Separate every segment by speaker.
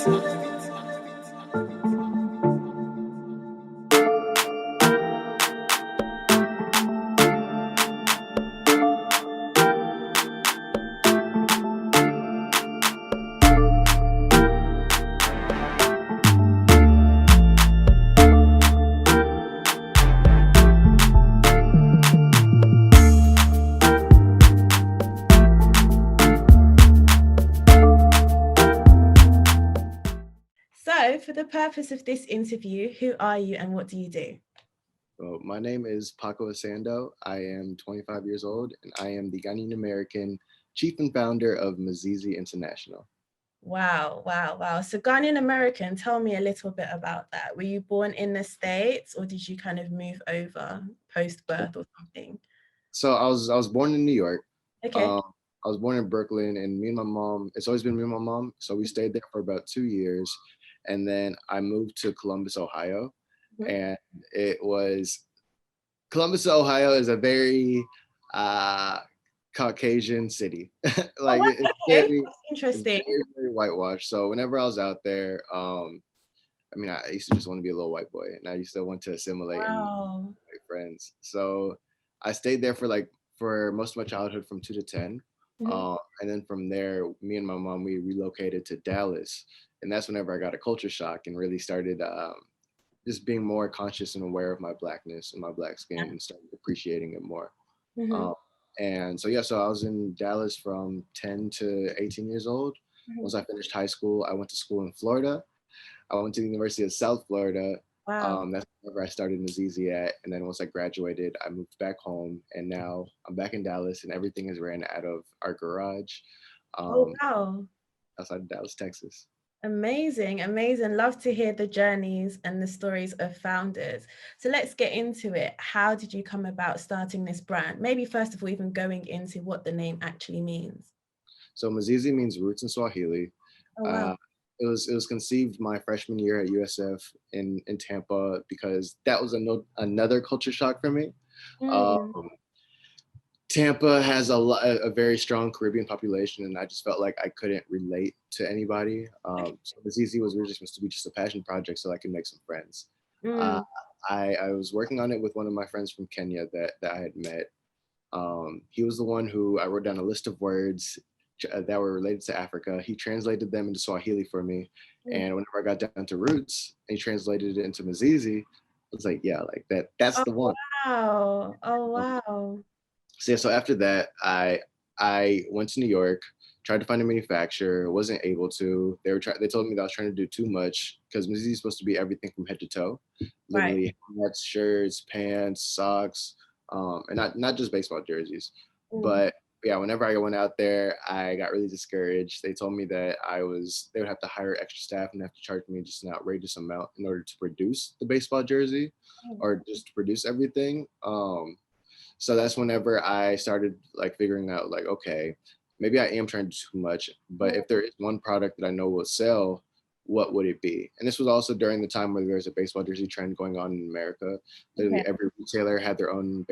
Speaker 1: So, for the purpose of this interview, who are you and what do you do?
Speaker 2: Well, my name is Paakow Essandoh. I am 25 years old, and I am the Ghanaian American chief and founder of MIZIZI International.
Speaker 1: Wow, wow, wow. So Ghanaian American, tell me a little bit about that. Were you born in the States or did you kind of move over post-birth or something?
Speaker 2: So I was born in New York.
Speaker 1: Okay.
Speaker 2: I was born in Brooklyn, and me and my mom, it's always been me and my mom. So we stayed there for about 2 years. And then I moved to Columbus, Ohio. And it was, Columbus, Ohio is a very Caucasian city. Like
Speaker 1: Oh,
Speaker 2: it's
Speaker 1: okay.
Speaker 2: very,
Speaker 1: That's interesting.
Speaker 2: very whitewashed. So whenever I was out there, I mean, I used to just want to be a little white boy, and I used to want to assimilate and
Speaker 1: Wow.
Speaker 2: make friends. So I stayed there for most of my childhood from 2 to 10. And then from there, me and my mom, we relocated to Dallas. And that's whenever I got a culture shock and really started just being more conscious and aware of my blackness and my black skin and started appreciating it more. And so, yeah, so I was in Dallas from 10 to 18 years old. Once I finished high school, I went to school in Florida. I went to the University of South Florida.
Speaker 1: Wow.
Speaker 2: That's where I started MIZIZI at. And then once I graduated, I moved back home. And now I'm back in Dallas, and everything is ran out of our garage
Speaker 1: Oh, wow.
Speaker 2: outside of Dallas, Texas.
Speaker 1: Amazing, amazing. Love to hear the journeys and the stories of founders. So let's get into it. How did you come about starting this brand? Maybe first of all, even going into what the name actually means.
Speaker 2: So MIZIZI means roots in Swahili.
Speaker 1: Oh, wow.
Speaker 2: It was conceived my freshman year at USF in Tampa because that was another culture shock for me. Tampa has a very strong Caribbean population, and I just felt like I couldn't relate to anybody. So MIZIZI was really supposed to be just a passion project so I could make some friends. I was working on it with one of my friends from Kenya that I had met. He was the one who I wrote down a list of words that were related to Africa. He translated them into Swahili for me. And whenever I got down to roots and he translated it into MIZIZI, I was like, yeah, like that's the one.
Speaker 1: Wow. Oh, wow.
Speaker 2: So, yeah, so after that, I went to New York, tried to find a manufacturer, wasn't able to. They told me that I was trying to do too much because MIZIZI is supposed to be everything from head to toe, literally hats, shirts, pants, socks, and not just baseball jerseys. But yeah, whenever I went out there, I got really discouraged. They told me that they would have to hire extra staff and have to charge me just an outrageous amount in order to produce the baseball jersey or just to produce everything. So that's whenever I started like figuring out like, okay, maybe I am trying to do too much, but if there is one product that I know will sell, what would it be? And this was also during the time where there was a baseball jersey trend going on in America. Literally every retailer had their own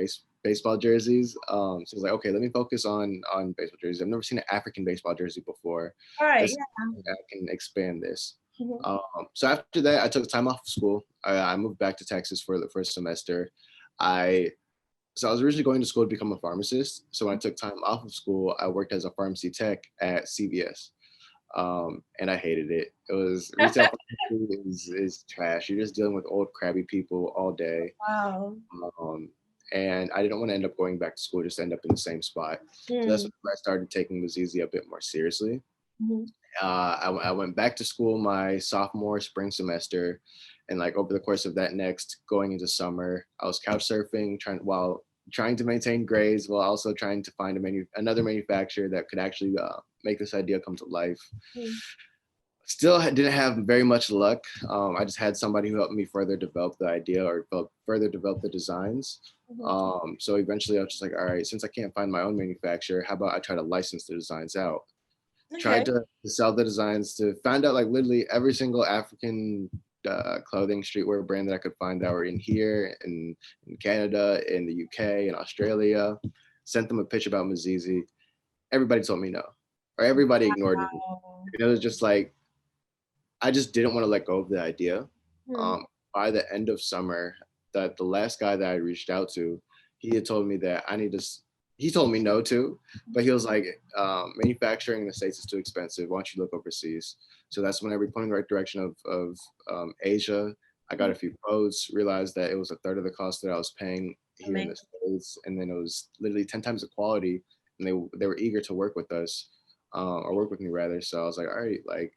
Speaker 2: baseball jerseys. So I was like, okay, let me focus on baseball jerseys. I've never seen an African baseball jersey before. I can expand this. So after that, I took time off of school. I moved back to Texas for the first semester. So I was originally going to school to become a pharmacist. So when I took time off of school, I worked as a pharmacy tech at CVS. And I hated it. It was retail is trash. You're just dealing with old crabby people all day.
Speaker 1: Wow.
Speaker 2: And I didn't want to end up going back to school, just end up in the same spot. So that's when I started taking MIZIZI a bit more seriously. I went back to school my sophomore spring semester, and like over the course of that next going into summer, I was couch surfing, trying to maintain grades while also trying to find another manufacturer that could actually make this idea come to life. Still didn't have very much luck. I just had somebody who helped me further develop the idea or further develop the designs. So eventually I was just like, all right, since I can't find my own manufacturer, how about I try to license the designs out? Tried to sell the designs to find out like literally every single African clothing streetwear brand that I could find that were in here, in Canada, in the UK, in Australia. Sent them a pitch about MIZIZI. Everybody told me no, or everybody ignored me. It was just like, I just didn't want to let go of the idea.
Speaker 1: Hmm.
Speaker 2: By the end of summer, that the last guy that I reached out to, he had told me that I need to. He told me no to, but he was like, manufacturing in the States is too expensive. Why don't you look overseas? So that's when I pointed in the right direction of Asia. I got a few quotes, realized that it was a third of the cost that I was paying here in the
Speaker 1: Amazing.
Speaker 2: States, and then it was literally 10 times the quality, and they were eager to work with us, or work with me rather. So I was like, all right, like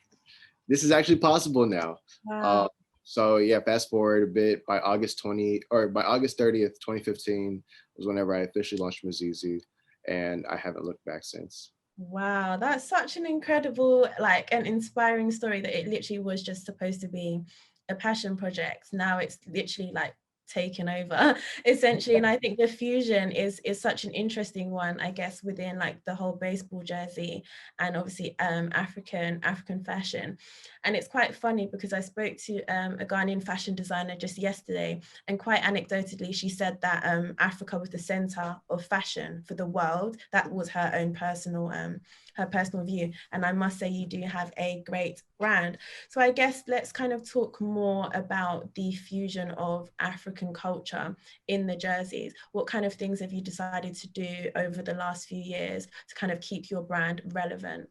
Speaker 2: this is actually possible now. Uh,
Speaker 1: Wow.
Speaker 2: so yeah, fast forward a bit. By August 30th, 2015 was whenever I officially launched MIZIZI, and I haven't looked back since.
Speaker 1: Wow, that's such an incredible, like an inspiring story that it literally was just supposed to be a passion project. Now it's literally like taken over essentially. And I think the fusion is such an interesting one, I guess, within like the whole baseball jersey and obviously African fashion. And it's quite funny because I spoke to a Ghanaian fashion designer just yesterday, and quite anecdotally, she said that Africa was the center of fashion for the world. That was her personal view. And I must say, you do have a great brand. So I guess let's kind of talk more about the fusion of African culture in the jerseys. What kind of things have you decided to do over the last few years to kind of keep your brand relevant?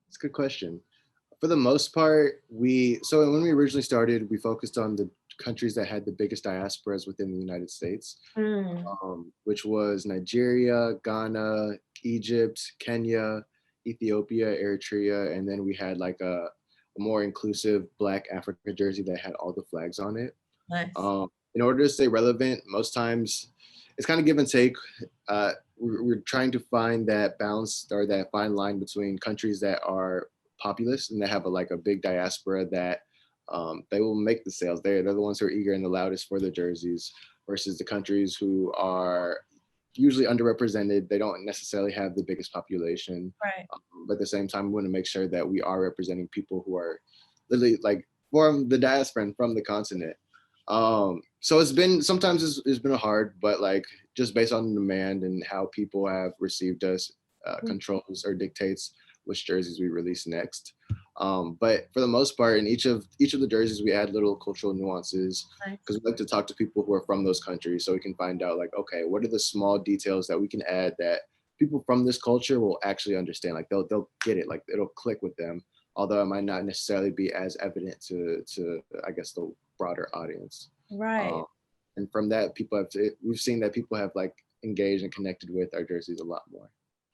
Speaker 2: It's a good question. For the most part, when we originally started, we focused on the countries that had the biggest diasporas within the United States,
Speaker 1: Mm,
Speaker 2: which was Nigeria, Ghana, Egypt, Kenya, Ethiopia, Eritrea, and then we had like a more inclusive Black Africa jersey that had all the flags on it.
Speaker 1: nice.
Speaker 2: In order to stay relevant, most times it's kind of give and take. We're trying to find that balance or that fine line between countries that are populous and that have like a big diaspora that they will make the sales. They're the ones who are eager and the loudest for the jerseys versus the countries who are usually underrepresented. They don't necessarily have the biggest population,
Speaker 1: Right.
Speaker 2: but at the same time, we want to make sure that we are representing people who are literally like from the diaspora and from the continent. So it's been hard, but like just based on the demand and how people have received us, controls or dictates which jerseys we release next. But for the most part, in each of the jerseys, we add little cultural nuances
Speaker 1: Nice.
Speaker 2: because we like to talk to people who are from those countries, so we can find out like, okay, what are the small details that we can add that people from this culture will actually understand? Like they'll get it, like it'll click with them. Although it might not necessarily be as evident to I guess the broader audience.
Speaker 1: Right.
Speaker 2: Um, and from that, we've seen that people have like engaged and connected with our jerseys a lot more.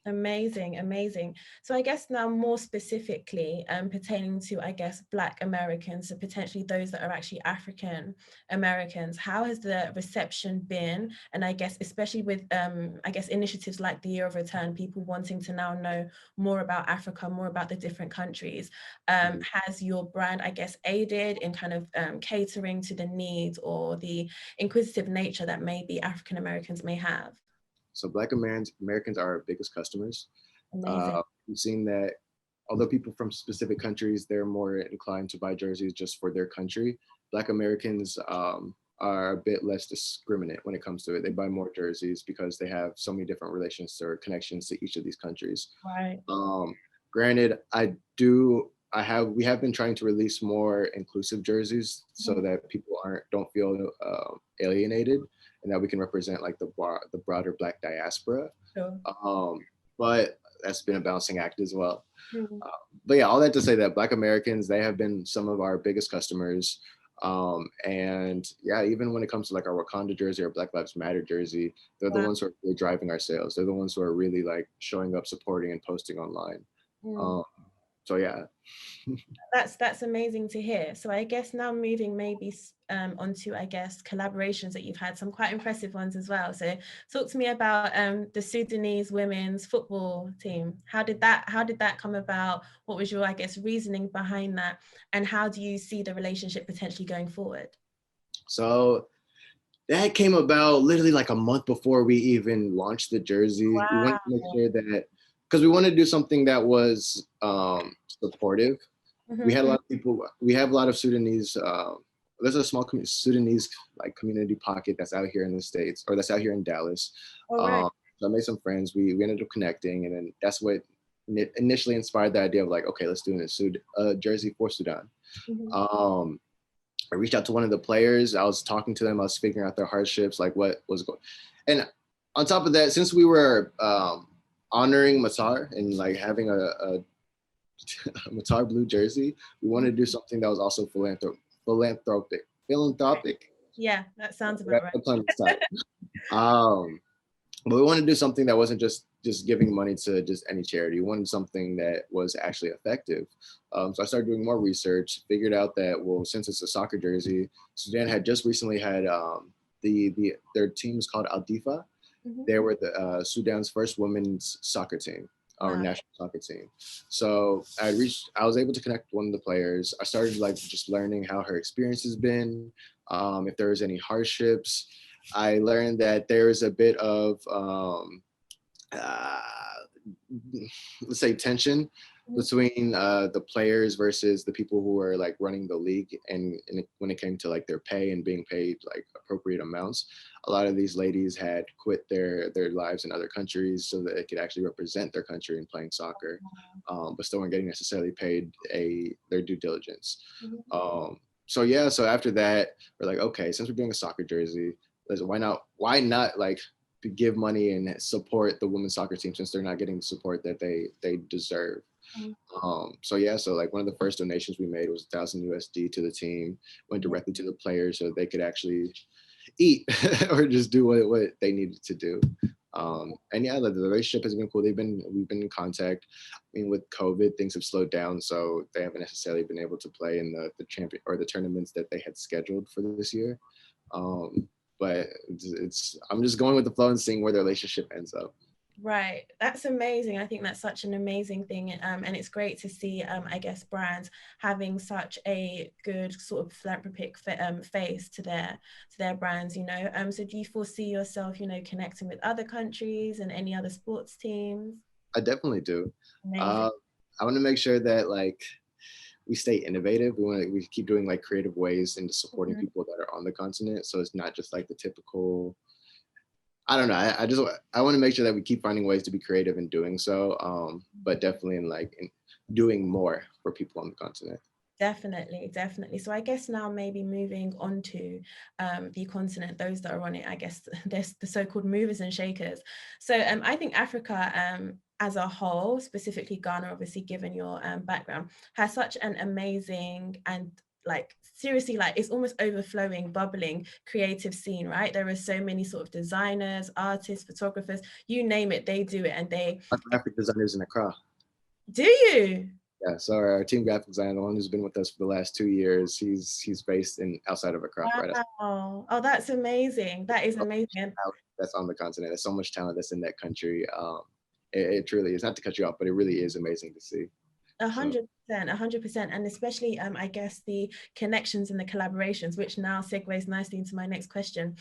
Speaker 1: Amazing, amazing. So I guess now more specifically pertaining to, I guess, Black Americans, so potentially those that are actually African Americans, how has the reception been? And I guess especially with, I guess, initiatives like the Year of Return, people wanting to now know more about Africa, more about the different countries.
Speaker 2: Mhm.
Speaker 1: Has your brand, I guess, aided in kind of catering to the needs or the inquisitive nature that maybe African Americans may have?
Speaker 2: So Americans are our biggest customers.
Speaker 1: Amazing.
Speaker 2: We've seen that although people from specific countries, they're more inclined to buy jerseys just for their country. Black Americans are a bit less discriminate when it comes to it. They buy more jerseys because they have so many different relations or connections to each of these countries.
Speaker 1: Right.
Speaker 2: Um, Granted, we have been trying to release more inclusive jerseys so
Speaker 1: Mhm.
Speaker 2: that people don't feel alienated, and that we can represent like the broader Black diaspora.
Speaker 1: Sure.
Speaker 2: Um, but that's been a balancing act as well.
Speaker 1: Mhm.
Speaker 2: Uh, but yeah, all that to say that Black Americans, they have been some of our biggest customers. And yeah, even when it comes to like our Wakanda jersey or Black Lives Matter jersey, they're the
Speaker 1: Wow.
Speaker 2: ones who are really driving our sales. They're the ones who are really like showing up, supporting, and posting online.
Speaker 1: Mm.
Speaker 2: Um, so yeah.
Speaker 1: That's amazing to hear. So I guess now moving maybe onto, I guess, collaborations that you've had, some quite impressive ones as well. So talk to me about the Sudanese women's football team. How did that come about? What was your, I guess, reasoning behind that? And how do you see the relationship potentially going forward?
Speaker 2: So that came about literally like a month before we even launched the jersey. We wanted
Speaker 1: Wow.
Speaker 2: to make sure that because we wanted to do something that was supportive. We had a
Speaker 1: Mhm.
Speaker 2: lot of people. We have a lot of Sudanese. There's a small Sudanese like community pocket that's out here in the States, or that's out here in Dallas.
Speaker 1: All right.
Speaker 2: Um, so I made some friends. We ended up connecting, and then that's what initially inspired the idea of like, okay, let's do a jersey for Sudan. I reached out to one of the players. I was talking to them. I was figuring out their hardships, like what was going. And on top of that, since we were honoring Matar and like having a Matar blue jersey, we wanted to do something that was also philanthropic.
Speaker 1: Yeah, that sounds about right.
Speaker 2: But we wanted to do something that wasn't just giving money to just any charity. We wanted something that was actually effective. So I started doing more research, figured out that, well, since it's a soccer jersey, Sudan had just recently had their team is called Al Difa. They were the Sudan's first women's soccer team, or national soccer team. So I was able to connect with one of the players. I started like just learning how her experience has been, if there was any hardships. I learned that there is a bit of, let's say, tension between the players versus the people who are like running the league. And when it came to like their pay and being paid like appropriate amounts, a lot of these ladies had quit their lives in other countries so that they could actually represent their country in playing soccer, but still weren't getting necessarily paid their due diligence. So after that, we're like, okay, since we're doing a soccer jersey, why not like give money and support the women's soccer team, since they're not getting the support that they deserve. So like one of the first donations we made was 1,000 USD to the team, went directly to the players so they could actually eat or just do what they needed to do. And yeah, the relationship has been cool. We've been in contact. I mean, with COVID, things have slowed down, so they haven't necessarily been able to play in the champion or the tournaments that they had scheduled for this year. But I'm just going with the flow and seeing where the relationship ends up.
Speaker 1: Right, that's amazing. I think that's such an amazing thing, and it's great to see, I guess, brands having such a good sort of philanthropic face to their brands. You know, so do you foresee yourself, you know, connecting with other countries and any other sports teams?
Speaker 2: I definitely do.
Speaker 1: Amazing.
Speaker 2: I want to make sure that like we stay innovative. We keep doing like creative ways into supporting people that are on the continent. So it's not just like the typical, I don't know. I want to make sure that we keep finding ways to be creative in doing so. But definitely in doing more for people on the continent.
Speaker 1: Definitely. So I guess now maybe moving on to the continent, those that are on it, I guess there's the so-called movers and shakers. So I think Africa as a whole, specifically Ghana, obviously given your background, has such an amazing and like seriously, like it's almost overflowing, bubbling creative scene, right? There are so many sort of designers, artists, photographers, you name it, they do it. And they
Speaker 2: graphic designers in Accra.
Speaker 1: Do you?
Speaker 2: Yeah, so our team graphic designer, the one who's been with us for the last 2 years, he's based outside of Accra.
Speaker 1: Wow.
Speaker 2: Right.
Speaker 1: Oh, that's amazing. That is amazing.
Speaker 2: That's on the continent. There's so much talent that's in that country. It truly is, not to cut you off, but it really is amazing to see.
Speaker 1: 100%, and especially I guess the connections and the collaborations, which now segues nicely into my next question.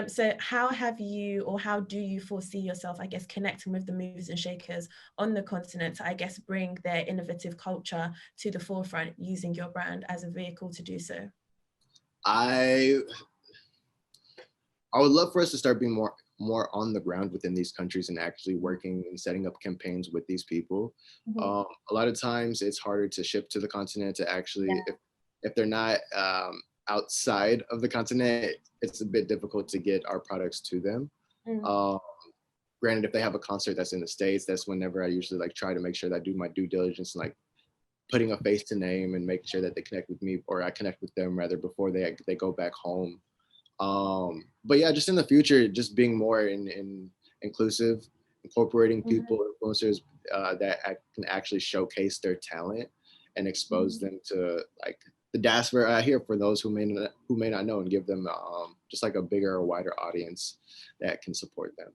Speaker 1: So how do you foresee yourself, I guess, connecting with the movers and shakers on the continent to, I guess, bring their innovative culture to the forefront using your brand as a vehicle to do so? I
Speaker 2: would love for us to start being more on the ground within these countries and actually working and setting up campaigns with these people. A lot of times it's harder to ship to the continent to actually, if they're not outside of the continent, it's a bit difficult to get our products to them. Granted, if they have a concert that's in the States, that's whenever I usually like try to make sure that I do my due diligence, like putting a face to name and making sure that they connect with me, or I connect with them rather before they go back home. But yeah, just in the future, just being more inclusive, incorporating people, influencers that can actually showcase their talent and expose them to like the diaspora here for those who may not know, and give them just like a bigger or wider audience that can support them.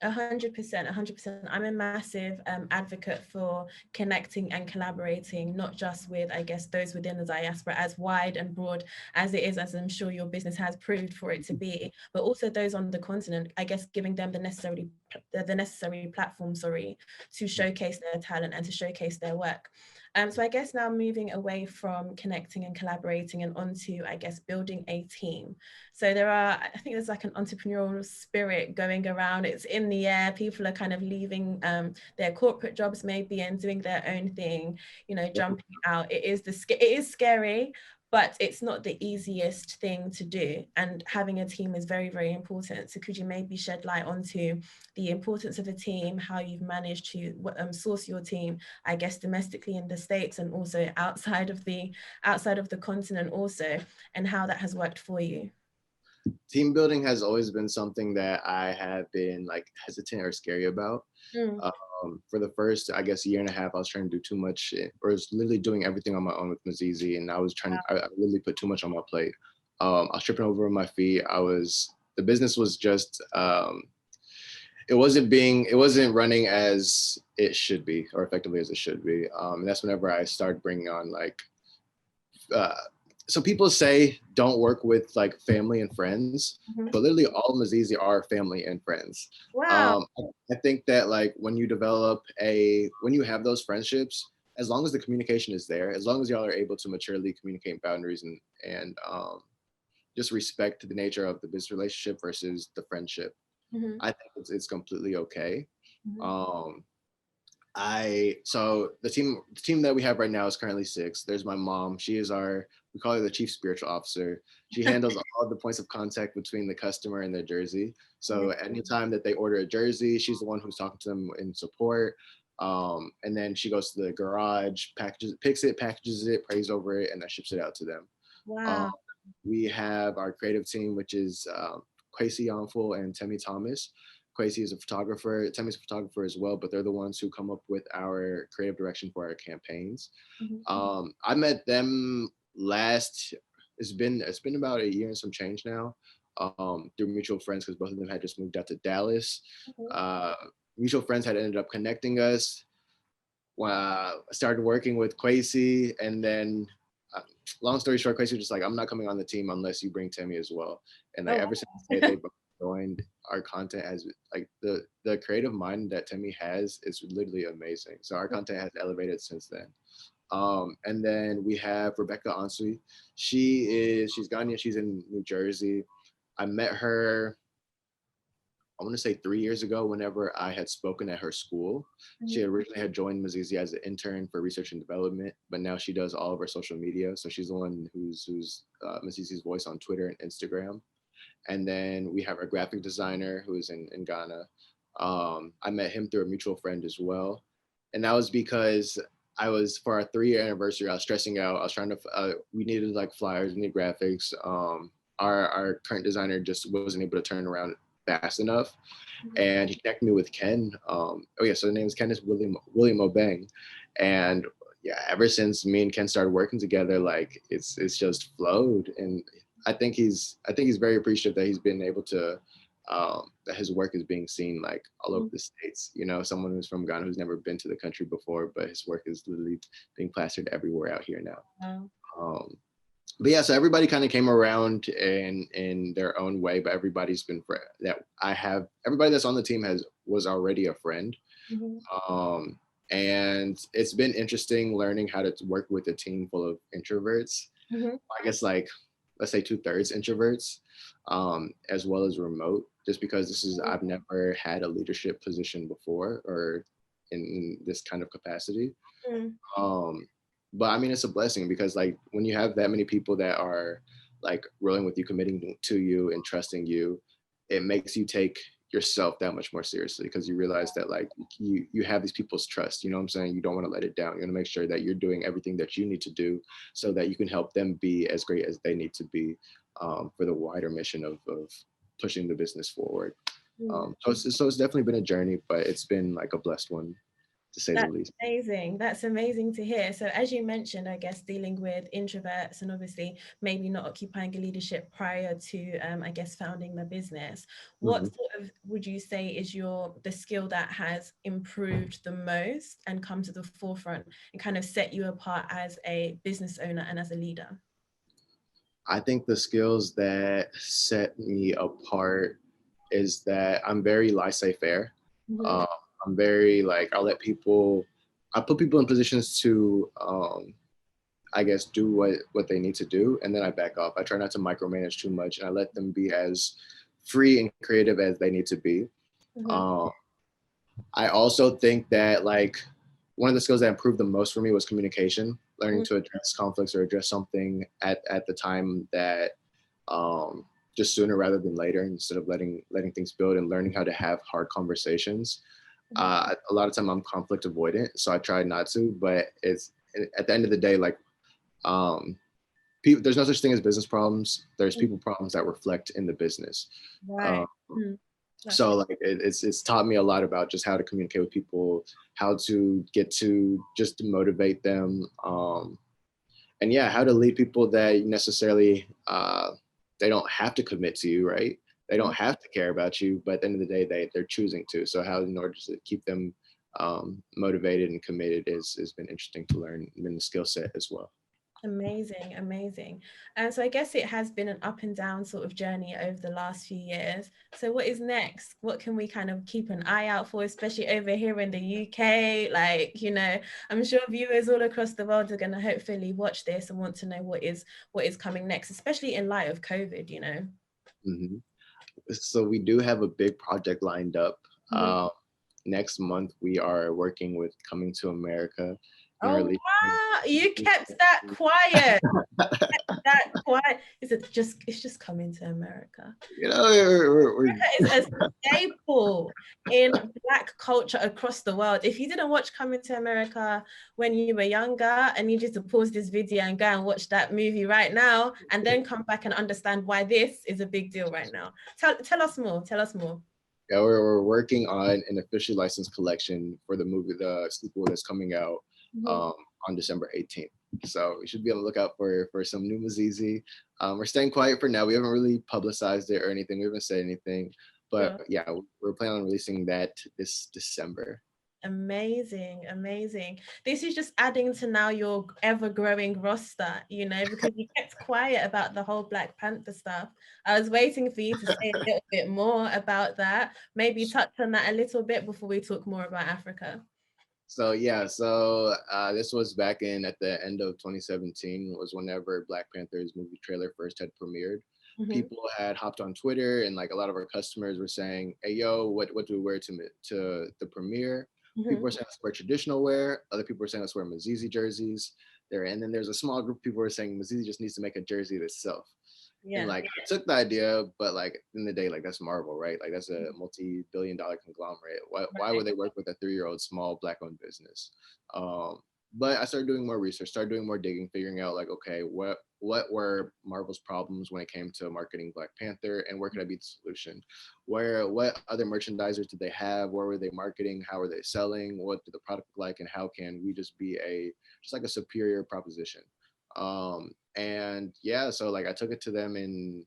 Speaker 1: 100%. I'm a massive advocate for connecting and collaborating, not just with, I guess, those within the diaspora, as wide and broad as it is, as I'm sure your business has proved for it to be, but also those on the continent, I guess, giving them the necessary platform, to showcase their talent and to showcase their work. So I guess now moving away from connecting and collaborating and onto, I guess, building a team. So I think there's like an entrepreneurial spirit going around. It's in the air. People are kind of leaving their corporate jobs maybe and doing their own thing, you know, jumping out. It is scary, but it's not the easiest thing to do. And having a team is very, very important. So could you maybe shed light onto the importance of a team, how you've managed to source your team, I guess, domestically in the States and also outside of the continent also, and how that has worked for you?
Speaker 2: Team building has always been something that I have been like hesitant or scary about. For the first, I guess, year and a half, I was trying to do too much, or was literally doing everything on my own with MIZIZI, and I literally put too much on my plate. I was tripping over my feet. The business was just, it wasn't running as it should be, or effectively as it should be. And that's whenever I started bringing on like, so people say don't work with like family and friends, but literally all MIZIZI are family and friends.
Speaker 1: Wow.
Speaker 2: I think that like when you have those friendships, as long as the communication is there, as long as y'all are able to maturely communicate boundaries and just respect the nature of the business relationship versus the friendship, I think it's completely okay. So the team that we have right now is currently 6. There's my mom. She is we call her the chief spiritual officer. She handles all the points of contact between the customer and their jersey. So anytime that they order a jersey, she's the one who's talking to them in support. And then she goes to the garage, picks it, packages it, prays over it, and then ships it out to them.
Speaker 1: Wow.
Speaker 2: We have our creative team, which is Kwesi Yonful and Temi Thomas. Kwesi is a photographer, Temi's a photographer as well, but they're the ones who come up with our creative direction for our campaigns. I met them it's been about a year and some change now, through mutual friends, because both of them had just moved out to Dallas. Mutual friends had ended up connecting us. I started working with Kwesi, and then long story short, Kwesi was just like, I'm not coming on the team unless you bring Temi as well. And like ever since they both joined, our content has like the creative mind that Temi has is literally amazing. So our content has elevated since then. And then we have Rebecca Onsley. She's Ghanaian. She's in New Jersey. I met her, I want to say 3 years ago, whenever I had spoken at her school. She originally had joined MIZIZI as an intern for research and development, but now she does all of our social media. So she's the one who's MIZIZI's voice on Twitter and Instagram. And then we have our graphic designer who is in Ghana. I met him through a mutual friend as well. And that was because for our 3-year anniversary, I was stressing out. I was trying to, we needed like flyers, we needed graphics. Our current designer just wasn't able to turn around fast enough. And he connected me with Ken. So the name is Kenneth William Obeng. And yeah, ever since me and Ken started working together, like it's just flowed. And I think he's very appreciative that he's been able to, that his work is being seen like all over the States. You know, someone who's from Ghana who's never been to the country before, but his work is literally being plastered everywhere out here now. But yeah, so everybody kind of came around in their own way, but everybody's been everybody that's on the team was already a friend. And it's been interesting learning how to work with a team full of introverts. I guess like, let's say 2/3 introverts, as well as remote, just because I've never had a leadership position before or in this kind of capacity. But I mean, it's a blessing because like when you have that many people that are like rolling with you, committing to you and trusting you, it makes you take yourself that much more seriously because you realize that like you have these people's trust, you know what I'm saying? You don't want to let it down. You want to make sure that you're doing everything that you need to do so that you can help them be as great as they need to be, for the wider mission of pushing the business forward. So it's definitely been a journey, but it's been like a blessed one, to say the least.
Speaker 1: Amazing. That's amazing to hear. So as you mentioned, I guess dealing with introverts and obviously maybe not occupying a leadership prior to, I guess, founding the business. What sort of would you say is the skill that has improved the most and come to the forefront and kind of set you apart as a business owner and as a leader?
Speaker 2: I think the skills that set me apart is that I'm very laissez-faire. I'm very like, I put people in positions to, I guess, do what they need to do, and then I back off. I try not to micromanage too much, and I let them be as free and creative as they need to be.
Speaker 1: Mm-hmm.
Speaker 2: I also think that like one of the skills that improved the most for me was communication, learning to address conflicts or address something at the time that just sooner rather than later, instead of letting things build, and learning how to have hard conversations. A lot of time I'm conflict avoidant, so I try not to, but it's at the end of the day, like there's no such thing as business problems. There's people problems that reflect in the business.
Speaker 1: Right.
Speaker 2: So like it's taught me a lot about just how to communicate with people, how to get to just to motivate them, and yeah, how to lead people that necessarily they don't have to commit to you, right? They don't have to care about you, but at the end of the day, they're choosing to. So how, in order to keep them motivated and committed, has been interesting to learn, been a skill set as well.
Speaker 1: Amazing, amazing. And so I guess it has been an up and down sort of journey over the last few years. So what is next? What can we kind of keep an eye out for, especially over here in the UK? Like, you know, I'm sure viewers all across the world are going to hopefully watch this and want to know what is coming next, especially in light of COVID, you know.
Speaker 2: Mm-hmm. So we do have a big project lined up. Next month, we are working with Coming to America.
Speaker 1: Oh, wow, you kept that quiet. That quiet. It's just coming to America.
Speaker 2: You know,
Speaker 1: America is a staple in Black culture across the world. If you didn't watch Coming to America when you were younger, I need you to pause this video and go and watch that movie right now, and then come back and understand why this is a big deal right now. Tell us more. Tell us more.
Speaker 2: Yeah, we're working on an officially licensed collection for the movie, the sequel that's coming out on December 18th. So we should be on the lookout for some new MIZIZI. We're staying quiet for now. We haven't really publicized it or anything. We haven't said anything, but yeah, we're planning on releasing that this December.
Speaker 1: Amazing, amazing. This is just adding to now your ever-growing roster, you know, because you kept quiet about the whole Black Panther stuff. I was waiting for you to say a little bit more about that. Maybe touch on that a little bit before we talk more about Africa.
Speaker 2: So yeah, this was back at the end of 2017, was whenever Black Panther's movie trailer first had premiered. People had hopped on Twitter, and like a lot of our customers were saying, "Hey yo, what do we wear to the premiere?" People were saying let's wear traditional wear. Other people were saying let's wear MIZIZI jerseys. And then there's a small group of people who were saying MIZIZI just needs to make a jersey itself. And like I took the idea, but like in the day, like that's Marvel, right? Like that's a multi-billion-dollar conglomerate. Why would they work with a 3-year-old small Black-owned business? But I started doing more research, started doing more digging, figuring out like, okay, what were Marvel's problems when it came to marketing Black Panther, and where could I be the solution? What other merchandisers did they have? Where were they marketing? How were they selling? What did the product look like? And how can we just be just like a superior proposition? And yeah, so like I took it to them, and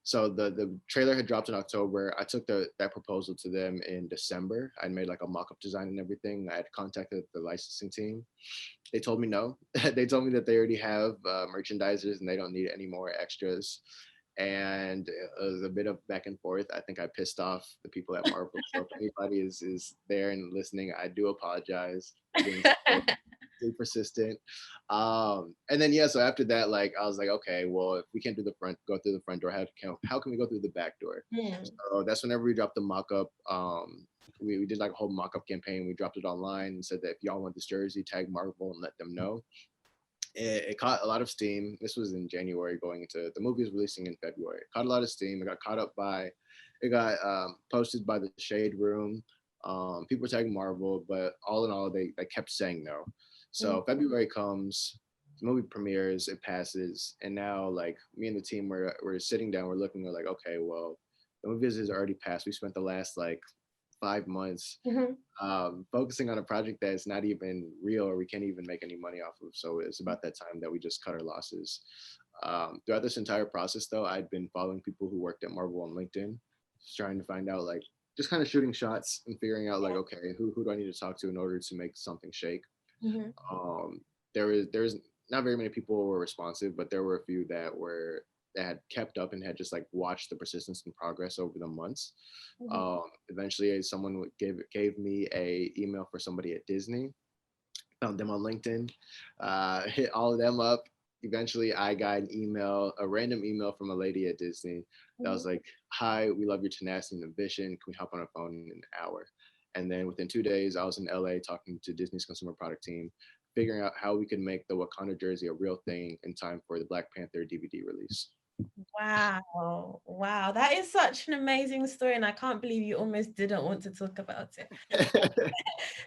Speaker 2: so the trailer had dropped in October. I took that proposal to them in December. I made like a mock-up design and everything. I had contacted the licensing team. They told me no. They told me that they already have merchandisers and they don't need any more extras. And it was a bit of back and forth. I think I pissed off the people at Marvel. So if anybody is there and listening, I do apologize for being so persistent. And then yeah, so after that, like I was like, okay, well, if we can't go through the front door, how can we go through the back door? So that's whenever we dropped the mock-up. We did like a whole mock-up campaign. We dropped it online and said that if y'all want this jersey, tag Marvel and let them know. It caught a lot of steam. This was in January, going into the movie is releasing in February. It caught a lot of steam. It got posted by the Shade Room. People were tagging Marvel, but all in all, they kept saying no. So February comes, the movie premieres, it passes, and now like me and the team we're sitting down, we're looking, we're like, okay, well, the movie has already passed. We spent the last like 5 months focusing on a project that's not even real, or we can't even make any money off of. So it's about that time that we just cut our losses. Throughout this entire process though, I'd been following people who worked at Marvel on LinkedIn, just trying to find out, like just kind of shooting shots and figuring out like, okay, who do I need to talk to in order to make something shake? There's not very many people who were responsive, but there were a few that had kept up and had just like watched the persistence and progress over the months. Eventually someone gave me a email for somebody at Disney, found them on LinkedIn, hit all of them up. Eventually, I got a random email from a lady at Disney that was like, "Hi, we love your tenacity and ambition. Can we hop on a phone in an hour?" And then within 2 days, I was in LA talking to Disney's consumer product team, figuring out how we could make the Wakanda jersey a real thing in time for the Black Panther DVD release.
Speaker 1: Wow. Wow. That is such an amazing story. And I can't believe you almost didn't want to talk about it.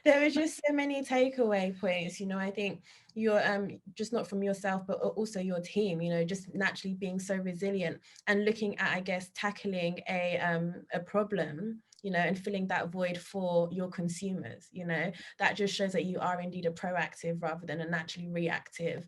Speaker 1: There was just so many takeaway points. I think you're just not from yourself, but also your team, just naturally being so resilient and looking at, I guess, tackling a problem, and filling that void for your consumers. That just shows that you are indeed a proactive rather than a naturally reactive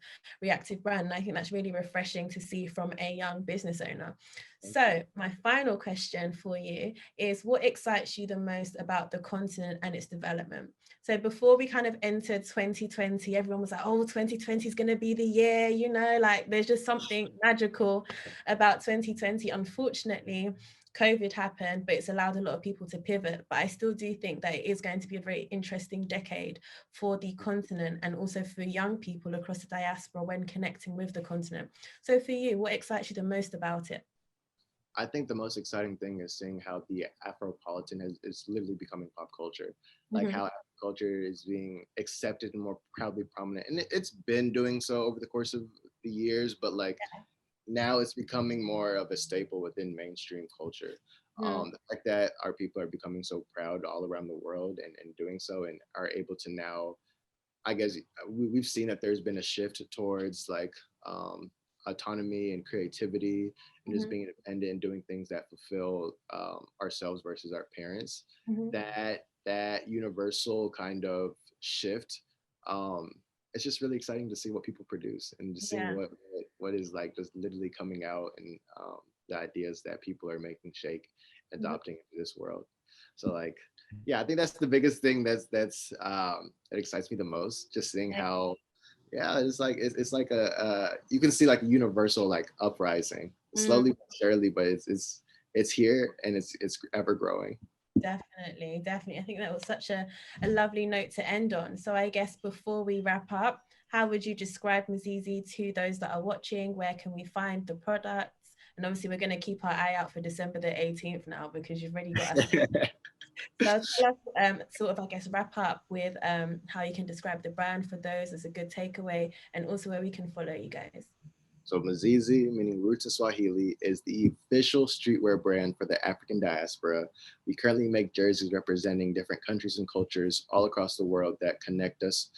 Speaker 1: brand. And I think that's really refreshing to see from a young business owner. So my final question for you is, what excites you the most about the continent and its development? So before we kind of entered 2020, everyone was like, oh, 2020 is going to be the year, like there's just something magical about 2020. Unfortunately, COVID happened, but it's allowed a lot of people to pivot. But I still do think that it is going to be a very interesting decade for the continent and also for young people across the diaspora when connecting with the continent. So for you, what excites you the most about it?
Speaker 2: I think the most exciting thing is seeing how the Afropolitan is literally becoming pop culture, like how culture is being accepted and more proudly prominent. And it's been doing so over the course of the years, but like now it's becoming more of a staple within mainstream culture. The fact that our people are becoming so proud all around the world and doing so and are able to now, I guess we've seen that there's been a shift towards like autonomy and creativity and just being independent and doing things that fulfill ourselves versus our parents. That universal kind of shift, it's just really exciting to see what people produce and just seeing what is like just literally coming out and the ideas that people are making shake, adopting into this world. So like, yeah, I think that's the biggest thing that excites me the most. Just seeing how, it's like a you can see like a universal like uprising, slowly but surely, but it's here and it's ever growing.
Speaker 1: Definitely. I think that was such a lovely note to end on. So I guess before we wrap up, how would you describe MIZIZI to those that are watching? Where can we find the products? And obviously we're going to keep our eye out for December the 18th now, because you've already got us. So tell us, sort of, I guess, wrap up with how you can describe the brand for those as a good takeaway, and also where we can follow you guys.
Speaker 2: So MIZIZI, meaning roots in Swahili, is the official streetwear brand for the African diaspora. We currently make jerseys representing different countries and cultures all across the world that connect us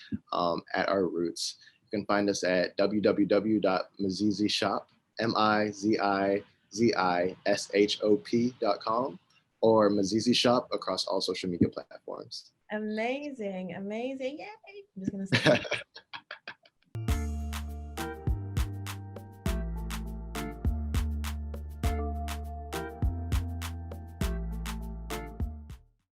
Speaker 2: at our roots. You can find us at www.mizizishop, MIZIZISHOP.com, or MIZIZI Shop across all social media platforms.
Speaker 1: Amazing. Yay. I'm just going to say